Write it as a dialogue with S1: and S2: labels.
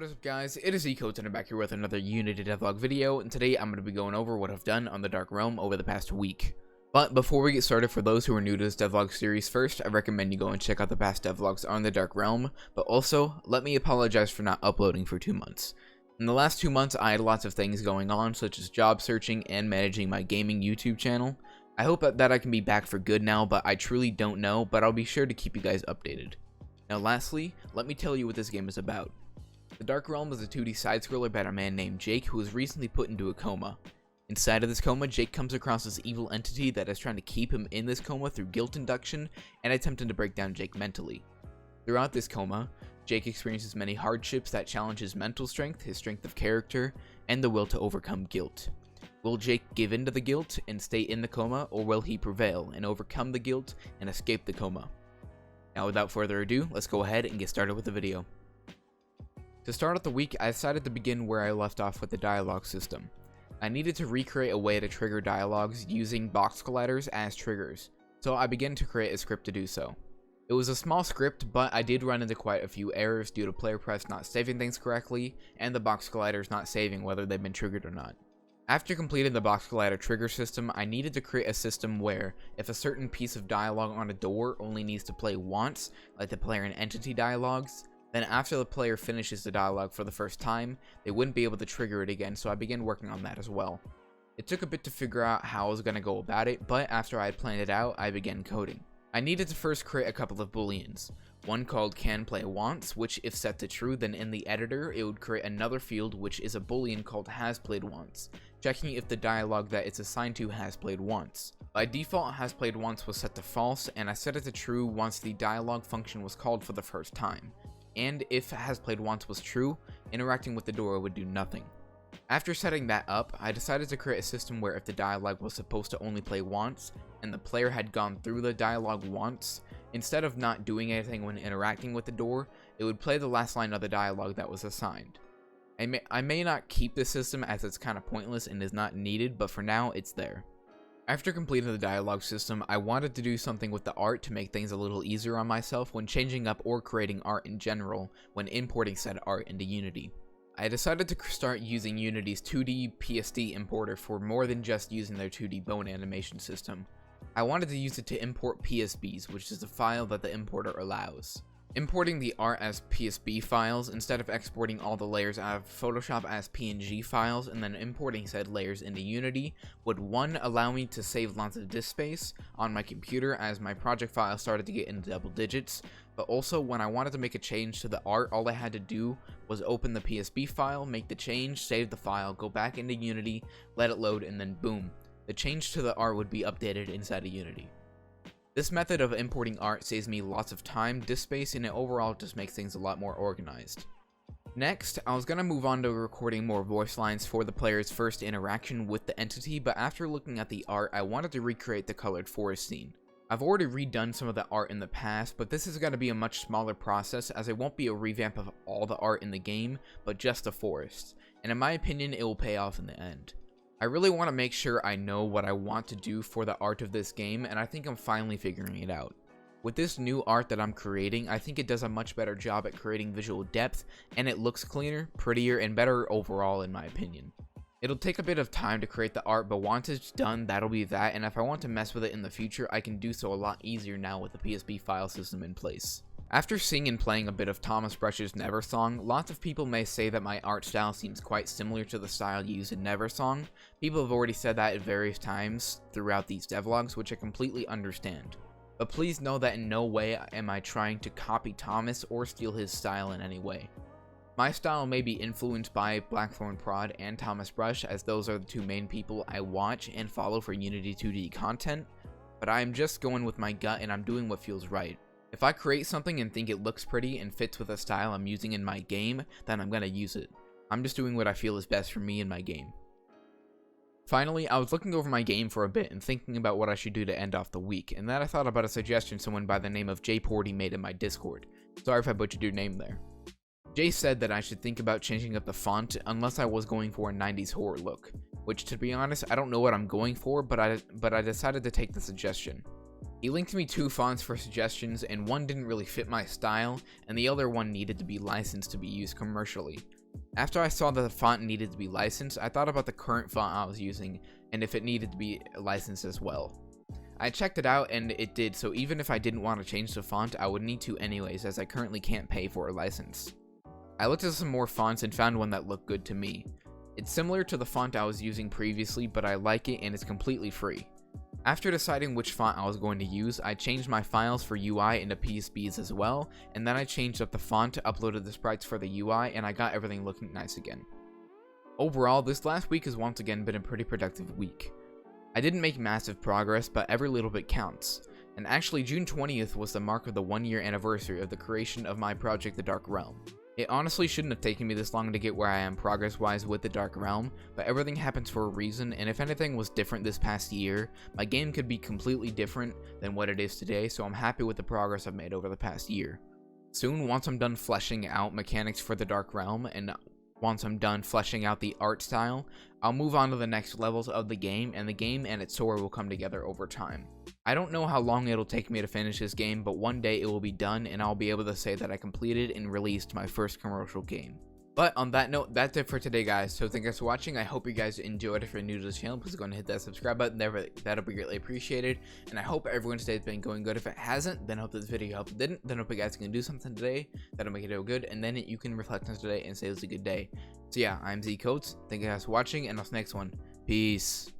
S1: What is up, guys? It is Eco, and I'm back here with another Unity Devlog video, and today I'm going to be going over what I've done on the Dark Realm over the past week. But before we get started, for those who are new to this devlog series, first, I recommend you go and check out the past devlogs on the Dark Realm, but also, let me apologize for not uploading for 2 months. In the last 2 months, I had lots of things going on, such as job searching and managing my gaming YouTube channel. I hope that I can be back for good now, but I truly don't know, but I'll be sure to keep you guys updated. Now lastly, let me tell you what this game is about. The Dark Realm is a 2D side-scroller about a man named Jake who was recently put into a coma. Inside of this coma, Jake comes across this evil entity that is trying to keep him in this coma through guilt induction and attempting to break down Jake mentally. Throughout this coma, Jake experiences many hardships that challenge his mental strength, his strength of character, and the will to overcome guilt. Will Jake give in to the guilt and stay in the coma, or will he prevail and overcome the guilt and escape the coma? Now without further ado, let's go ahead and get started with the video. To start out the week, I decided to begin where I left off with the dialogue system. I needed to recreate a way to trigger dialogues using box colliders as triggers, so I began to create a script to do so. It was a small script, but I did run into quite a few errors due to player press not saving things correctly, and the box colliders not saving whether they've been triggered or not. After completing the box collider trigger system, I needed to create a system where, if a certain piece of dialogue on a door only needs to play once, like the player and entity dialogues, then after the player finishes the dialogue for the first time, they wouldn't be able to trigger it again, so I began working on that as well. It took a bit to figure out how I was going to go about it, but after I had planned it out, I began coding. I needed to first create a couple of booleans. One called canPlayOnce, which if set to true, then in the editor, it would create another field which is a boolean called hasPlayedOnce, checking if the dialogue that it's assigned to has played once. By default, hasPlayedOnce was set to false, and I set it to true once the dialogue function was called for the first time. And if hasPlayedOnce was true, interacting with the door would do nothing. After setting that up, I decided to create a system where if the dialogue was supposed to only play once, and the player had gone through the dialogue once, instead of not doing anything when interacting with the door, it would play the last line of the dialogue that was assigned. I may not keep this system as it's kind of pointless and is not needed, but for now, it's there. After completing the dialogue system, I wanted to do something with the art to make things a little easier on myself when changing up or creating art in general when importing said art into Unity. I decided to start using Unity's 2D PSD importer for more than just using their 2D bone animation system. I wanted to use it to import PSBs, which is the file that the importer allows. Importing the art as PSB files instead of exporting all the layers out of Photoshop as PNG files and then importing said layers into Unity would 1. Allow me to save lots of disk space on my computer as my project file started to get into double digits, but also when I wanted to make a change to the art, all I had to do was open the PSB file, make the change, save the file, go back into Unity, let it load, and then boom, the change to the art would be updated inside of Unity. This method of importing art saves me lots of time, disk space, and it overall just makes things a lot more organized. Next, I was going to move on to recording more voice lines for the player's first interaction with the entity, but after looking at the art, I wanted to recreate the colored forest scene. I've already redone some of the art in the past, but this is going to be a much smaller process as it won't be a revamp of all the art in the game, but just the forest, and in my opinion, it will pay off in the end. I really want to make sure I know what I want to do for the art of this game, and I think I'm finally figuring it out. With this new art that I'm creating, I think it does a much better job at creating visual depth, and it looks cleaner, prettier, and better overall in my opinion. It'll take a bit of time to create the art, but once it's done, that'll be that, and if I want to mess with it in the future, I can do so a lot easier now with the PSB file system in place. After seeing and playing a bit of Thomas Brush's Neversong, lots of people may say that my art style seems quite similar to the style used in Neversong. People have already said that at various times throughout these devlogs, which I completely understand. But please know that in no way am I trying to copy Thomas or steal his style in any way. My style may be influenced by Blackthorn Prod and Thomas Brush, as those are the two main people I watch and follow for Unity 2D content, but I am just going with my gut and I'm doing what feels right. If I create something and think it looks pretty and fits with a style I'm using in my game, then I'm gonna use it. I'm just doing what I feel is best for me in my game. Finally, I was looking over my game for a bit and thinking about what I should do to end off the week, and then I thought about a suggestion someone by the name of JPorty made in my Discord. Sorry if I butchered your name there. Jay said that I should think about changing up the font unless I was going for a 90s horror look, which to be honest, I don't know what I'm going for, but I decided to take the suggestion. He linked me 2 fonts for suggestions, and one didn't really fit my style, and the other one needed to be licensed to be used commercially. After I saw that the font needed to be licensed, I thought about the current font I was using and if it needed to be licensed as well. I checked it out and it did, so even if I didn't want to change the font, I would need to anyways, as I currently can't pay for a license. I looked at some more fonts and found one that looked good to me. It's similar to the font I was using previously, but I like it and it's completely free. After deciding which font I was going to use, I changed my files for UI into PSBs as well, and then I changed up the font, uploaded the sprites for the UI, and I got everything looking nice again. Overall, this last week has once again been a pretty productive week. I didn't make massive progress, but every little bit counts. And actually, June 20th was the mark of the 1-year anniversary of the creation of my project, The Dark Realm. It honestly shouldn't have taken me this long to get where I am progress-wise with The Dark Realm, but everything happens for a reason, and if anything was different this past year, my game could be completely different than what it is today, so I'm happy with the progress I've made over the past year. Soon, once I'm done fleshing out mechanics for The Dark Realm, and once I'm done fleshing out the art style, I'll move on to the next levels of the game, and the game and its story will come together over time. I don't know how long it'll take me to finish this game, but one day it will be done, and I'll be able to say that I completed and released my first commercial game. But on that note, that's it for today, guys. So thank you guys for watching. I hope you guys enjoyed. If you're new to this channel, please go ahead and hit that subscribe button there. That'll be greatly appreciated. And I hope everyone's day has been going good. If it hasn't, then I hope this video helped. If it didn't, then I hope you guys can do something today that'll make it go good. And then you can reflect on today and say it was a good day. So yeah, I'm Z Coates. Thank you guys for watching, and I'll see you next one. Peace.